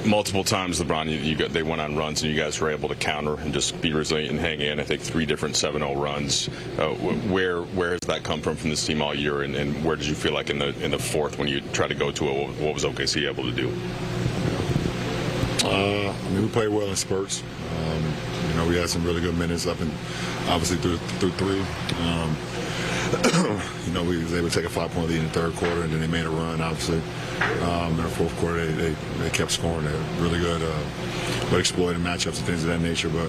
Multiple times, LeBron, they went on runs, and you guys were able to counter and just be resilient and hang in. I think 3 different 7-0 runs. Where has that come from this team all year, and where did you feel like in the fourth when you tried to go to it? What was OKC able to do? I mean, we played well in spurts. We had some really good minutes up, and obviously through 3. We was able to take a 5-point lead in the third quarter, and then they made a run, obviously. In the fourth quarter, they kept scoring. They were really good, but exploiting matchups and things of that nature. But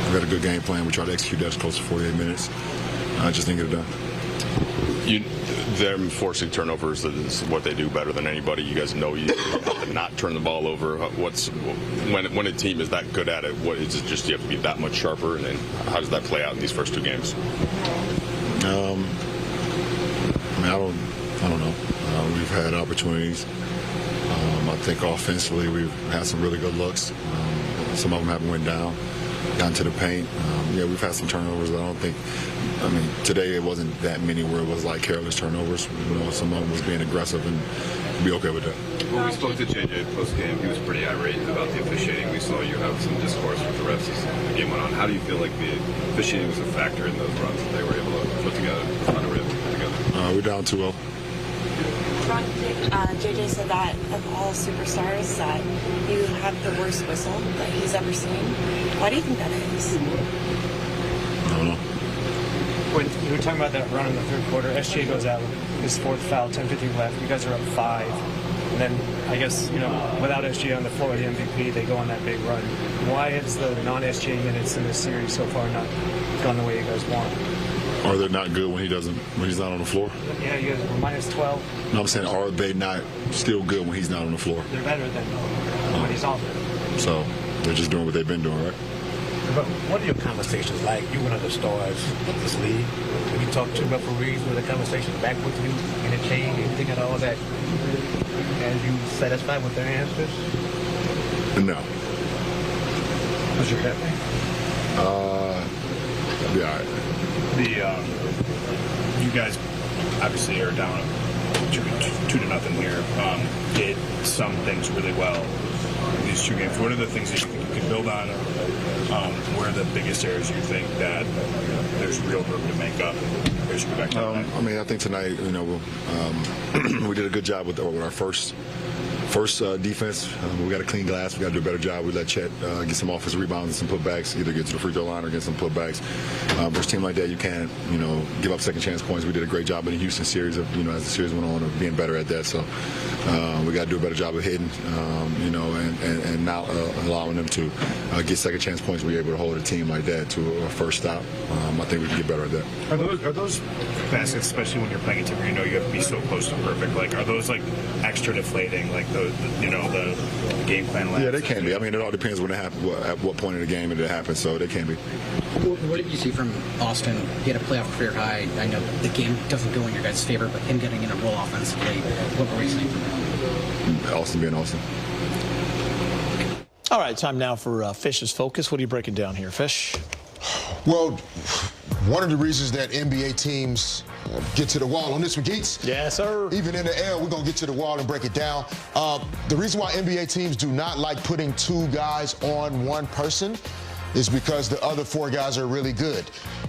we had a good game plan. We tried to execute that close to 48 minutes. I just didn't get it done. Them forcing turnovers is what they do better than anybody. You guys know you have to not turn the ball over. When a team is that good at it, what is it? Just you have to be that much sharper, and then how does that play out in these first 2 games? I don't know. We've had opportunities. I think offensively we've had some really good looks. Some of them haven't went down, gotten to the paint. We've had some turnovers. Today it wasn't that many where it was like careless turnovers. Some of them was being aggressive, and be okay with that. When we spoke to JJ post-game, he was pretty irate about the officiating. We saw you have some discourse with the refs as the game went on. How do you feel like the officiating was a factor in those runs that they were able to put together, find a rhythm together? We're down 2-0. JJ said that of all superstars that you have the worst whistle that he's ever seen. Why do you think that is? I don't know. When you were talking about that run in the third quarter, SGA goes out with his 4th foul, 10:50 left. You guys are up 5. And then, I guess, without SGA on the floor, the MVP, they go on that big run. Why has the non-SGA minutes in this series so far not gone the way you guys want? Are they not good when he's not on the floor? Yeah, you guys were minus 12. No, I'm saying, are they not still good when he's not on the floor? They're better than when he's off there. So they're just doing what they've been doing, right? But what are your conversations like? You one of the stars of this league. When you talk to referees, were the conversations back with you, interchange, anything at all that as you satisfied with their answers? No. What's your bet? That'd be all right. You guys obviously are down 2-0 here. Did some things really well in these 2 games. What are the things that you think you can build on? Where are the biggest areas you think that there's real room to make up? As you go back to I think tonight, we did a good job with our first defense. We got a clean glass. We got to do a better job. We let Chet get some offensive rebounds and some putbacks, either get to the free throw line or get some putbacks. Versus a team like that, you can't, give up second chance points. We did a great job in the Houston series of, as the series went on, of being better at that. So we got to do a better job of hitting, and not allowing them to get second chance points. We're able to hold a team like that to a first stop. I think we can get better at that. Are those baskets, especially when you're playing a team where you have to be so close to perfect, like are those like extra deflating, like the game plan? Yeah, they can be. It all depends when it happens, at what point in the game it happens. So they can be. What did you see from Austin? He had a playoff career high. I know the game doesn't go in your guys' favor, but him getting in a role offensively, what were you saying from him? Austin being Austin. All right, time now for Fish's Focus. What are you breaking down here, Fish? Well, one of the reasons that NBA teams get to the wall on this one, Geets. Yes, sir. Even in the air, we're going to get to the wall and break it down. The reason why NBA teams do not like putting 2 guys on one person is because the other 4 guys are really good.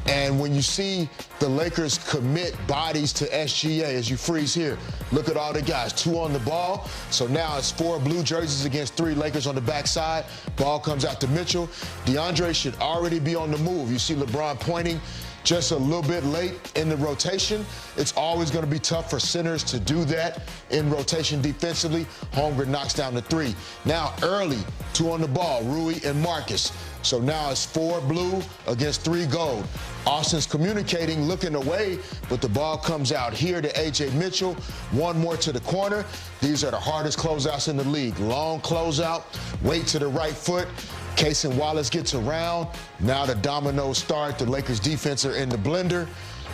And when you see the Lakers commit bodies to SGA, as you freeze here, look at all the guys, 2 on the ball. So now it's 4 blue jerseys against 3 Lakers on the backside. Ball comes out to Mitchell. DeAndre should already be on the move. You see LeBron pointing just a little bit late in the rotation. It's always going to be tough for centers to do that in rotation defensively. Holmgren knocks down the 3. Now early, 2 on the ball, Rui and Marcus. So now it's 4 blue against 3 gold. Austin's communicating, looking away, but the ball comes out here to A.J. Mitchell. 1 more to the corner. These are the hardest closeouts in the league. Long closeout, weight to the right foot. Case and Wallace gets around. Now the dominoes start. The Lakers defense are in the blender.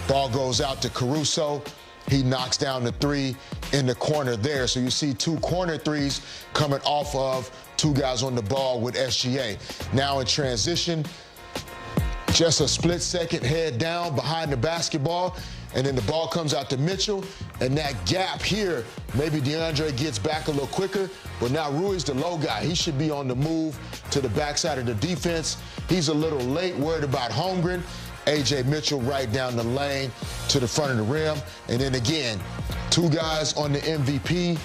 Ball goes out to Caruso. He knocks down the 3 in the corner there. So you see 2 corner threes coming off of 2 guys on the ball with SGA. Now in transition, just a split second, head down behind the basketball. and then the ball comes out to Mitchell, and that gap here, maybe DeAndre gets back a little quicker, but now Rui's the low guy. He should be on the move to the backside of the defense. He's a little late, worried about Holmgren. A.J. Mitchell right down the lane to the front of the rim. And then again, 2 guys on the MVP.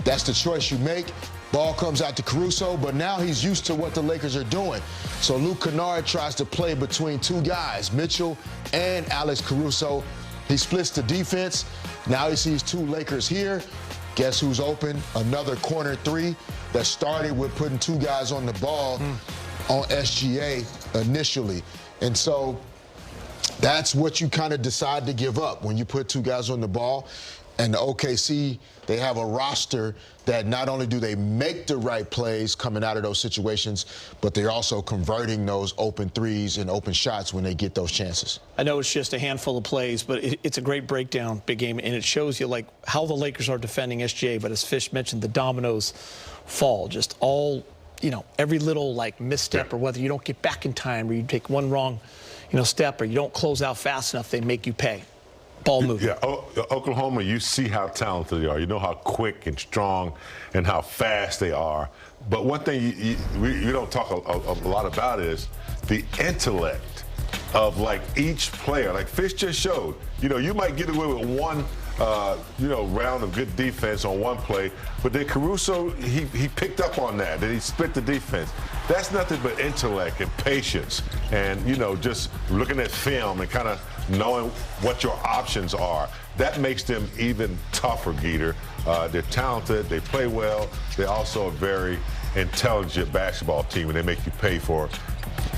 That's the choice you make. Ball comes out to Caruso, but now he's used to what the Lakers are doing. So Luke Kennard tries to play between 2 guys, Mitchell and Alex Caruso. He splits the defense. Now he sees 2 Lakers here. Guess who's open? Another corner 3 that started with putting 2 guys on the ball on SGA initially. And so that's what you kind of decide to give up when you put 2 guys on the ball. And the OKC, they have a roster that not only do they make the right plays coming out of those situations, but they're also converting those open threes and open shots when they get those chances. I know it's just a handful of plays, but it's a great breakdown, big game, and it shows you like how the Lakers are defending SGA. But as Fish mentioned, the dominoes fall. Just all, every little like misstep, or whether you don't get back in time, or you take one wrong, step, or you don't close out fast enough, they make you pay. Ball movement. Yeah, Oklahoma, you see how talented they are. You know how quick and strong and how fast they are. But one thing you don't talk a lot about is the intellect of like each player. Like Fish just showed, you might get away with one round of good defense on one play, but then Caruso, he picked up on that, he split the defense. That's nothing but intellect and patience and, just looking at film and kind of knowing what your options are. That makes them even tougher, Geeter. They're talented, they play well, they're also a very intelligent basketball team, and they make you pay for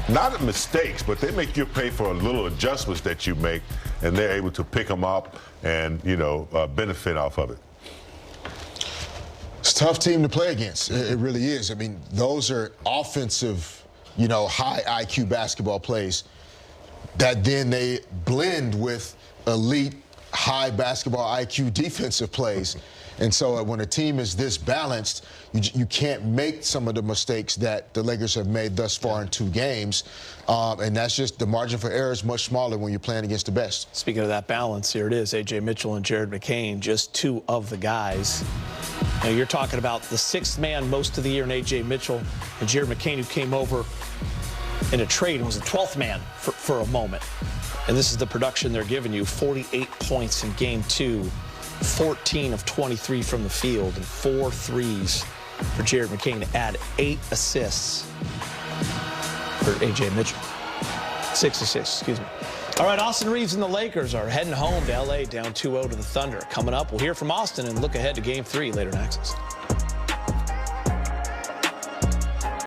not mistakes, but they make you pay for little adjustments that you make, and they're able to pick them up and, benefit off of it. It's a tough team to play against. It really is. I mean, those are offensive, high IQ basketball plays that then they blend with elite high basketball IQ defensive plays. And so when a team is this balanced, you can't make some of the mistakes that the Lakers have made thus far in 2 games. And that's just the margin for error is much smaller when you're playing against the best. Speaking of that balance, here it is, A.J. Mitchell and Jared McCain, just 2 of the guys. Now, you're talking about the 6th man most of the year in A.J. Mitchell and Jared McCain, who came over in a trade and was the 12th man for a moment. And this is the production they're giving you, 48 points in Game 2, 14 of 23 from the field, and 4 threes for Jared McCain to add 8 assists for A.J. Mitchell. 6 assists, excuse me. All right, Austin Reeves and the Lakers are heading home to L.A. down 2-0 to the Thunder. Coming up, we'll hear from Austin and look ahead to Game 3 later in Access.